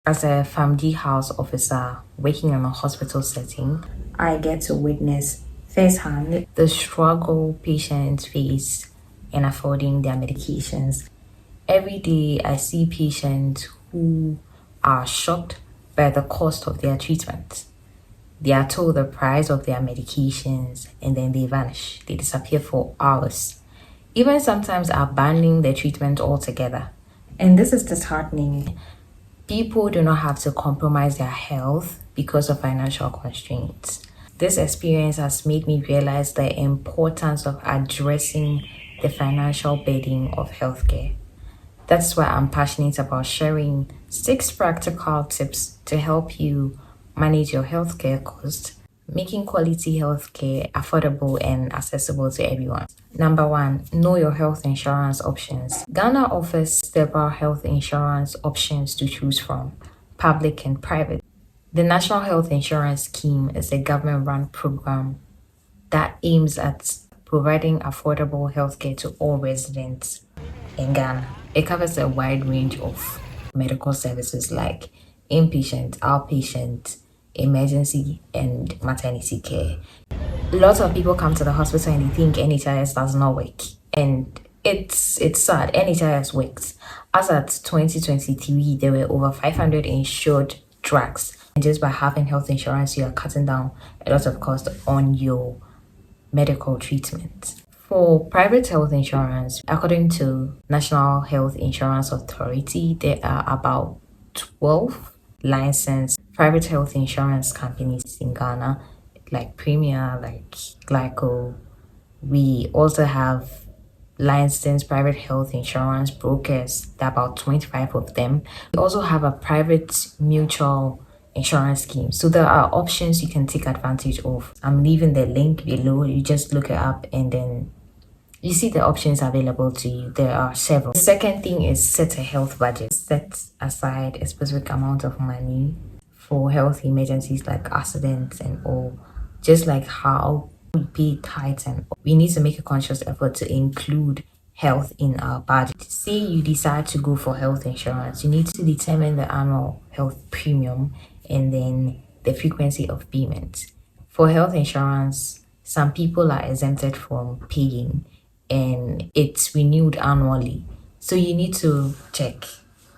As a family house officer working in a hospital setting, I get to witness firsthand the struggle patients face in affording their medications. Every day, I see patients who are shocked by the cost of their treatment. They are told the price of their medications and then they vanish. They disappear for hours, even sometimes abandoning the treatment altogether. And this is disheartening. People do not have to compromise their health because of financial constraints. This experience has made me realize the importance of addressing the financial burden of healthcare. That's why I'm passionate about sharing 6 practical tips to help you manage your healthcare costs, making quality healthcare affordable and accessible to everyone. Number 1, know your health insurance options. Ghana offers several health insurance options to choose from, public and private. The National Health Insurance Scheme is a government run program that aims at providing affordable healthcare to all residents in Ghana. It covers a wide range of medical services like inpatient, outpatient, emergency, and maternity care. Lots of people come to the hospital and they think NHIS does not work. And it's sad. NHIS works. As at 2023, there were over 500 insured drugs. And just by having health insurance, you are cutting down a lot of cost on your medical treatment. For private health insurance, according to National Health Insurance Authority, there are about 12 licensed private health insurance companies in Ghana, like Premier, like Glyco. We also have licensed private health insurance brokers, there are about 25 of them. We also have a private mutual insurance scheme. So there are options you can take advantage of. I'm leaving the link below. You just look it up and then you see the options available to you. There are several. The second thing is set a health budget. Set aside a specific amount of money for health emergencies like accidents and all. Just like how we pay tithes and all, we need to make a conscious effort to include health in our budget. Say you decide to go for health insurance, you need to determine the annual health premium and then the frequency of payment. For health insurance, some people are exempted from paying and it's renewed annually. So you need to check.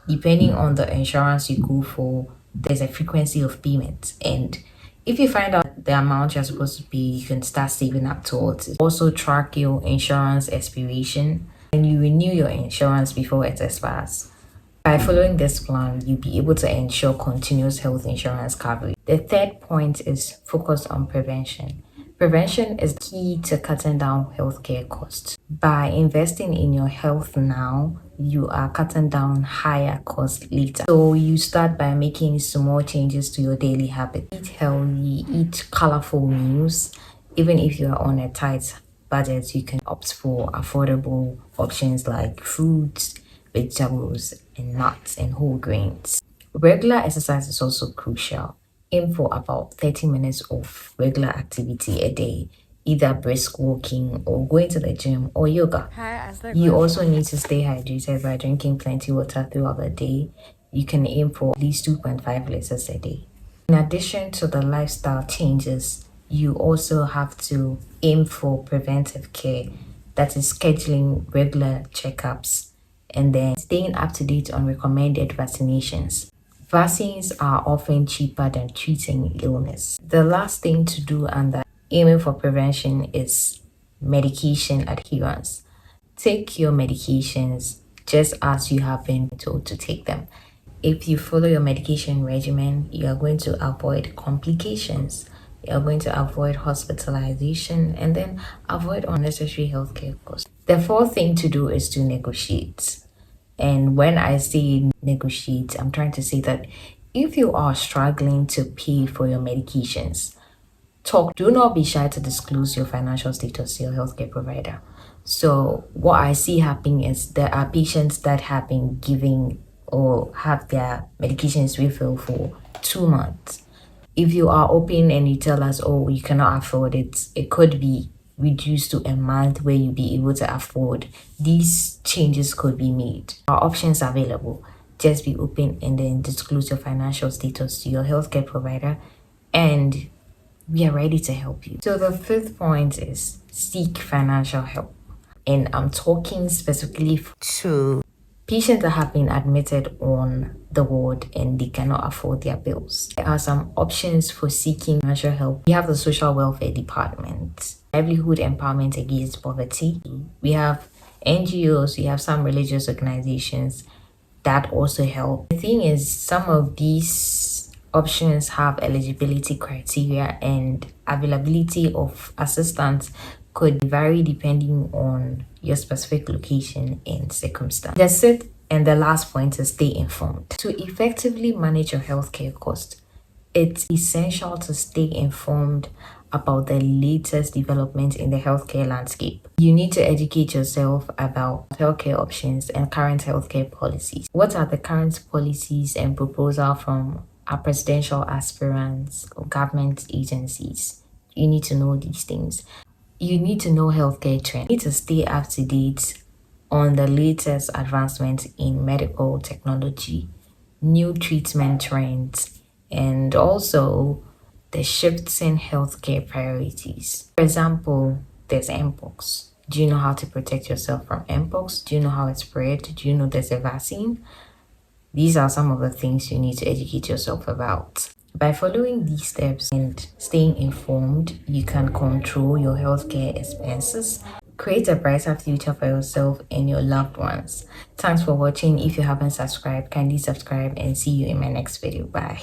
Depending on the insurance you go for, there's a frequency of payment. And if you find out the amount you're supposed to pay, you can start saving up towards it. Also track your insurance expiration and you renew your insurance before it expires. By following this plan, you'll be able to ensure continuous health insurance coverage. The third point is focus on prevention. Prevention is key to cutting down healthcare costs. By investing in your health now, you are cutting down higher costs later. So you start by making small changes to your daily habits. Eat healthy, eat colorful meals. Even if you are on a tight budget, you can opt for affordable options like fruits, vegetables, and nuts and whole grains. Regular exercise is also crucial. Aim for about 30 minutes of regular activity a day, either brisk walking or going to the gym or yoga. You also need to stay hydrated by drinking plenty water throughout the day. You can aim for at least 2.5 liters a day. In addition to the lifestyle changes, you also have to aim for preventive care, that is scheduling regular checkups and then staying up to date on recommended vaccinations. Vaccines are often cheaper than treating illness. The last thing to do under aiming for prevention is medication adherence. Take your medications just as you have been told to take them. If you follow your medication regimen, you are going to avoid complications. You are going to avoid hospitalization and then avoid unnecessary healthcare costs. The fourth thing to do is to negotiate. And when I say negotiate, I'm trying to say that if you are struggling to pay for your medications, do not be shy to disclose your financial status to your healthcare provider. So what I see happening is there are patients that have been giving or have their medications refilled for 2 months. If you are open and you tell us, oh, you cannot afford it, it could be reduced to a month where you'll be able to afford. These changes could be made. Our options available. just be open and then disclose your financial status to your healthcare provider, and we are ready to help you. So the fifth point is seek financial help. And I'm talking specifically to patients that have been admitted on the ward and they cannot afford their bills. There are some options for seeking financial help. We have the Social Welfare Department, Livelihood Empowerment Against Poverty. We have NGOs, we have some religious organizations that also help. The thing is, some of these options have eligibility criteria and availability of assistance could vary depending on your specific location and circumstance. The sixth and the last point is stay informed. To effectively manage your healthcare costs, it's essential to stay informed about the latest development in the healthcare landscape. You need to educate yourself about healthcare options and current healthcare policies. What are the current policies and proposals from our presidential aspirants or government agencies? You need to know these things. You need to know healthcare trends. You need to stay up to date on the latest advancements in medical technology, new treatment trends, and also the shifts in healthcare priorities. For example, there's Mpox. Do you know how to protect yourself from Mpox? Do you know how it's spread? Do you know there's a vaccine? These are some of the things you need to educate yourself about. By following these steps and staying informed, you can control your healthcare expenses, create a brighter future for yourself and your loved ones. Thanks for watching. If you haven't subscribed, kindly subscribe and see you in my next video. Bye.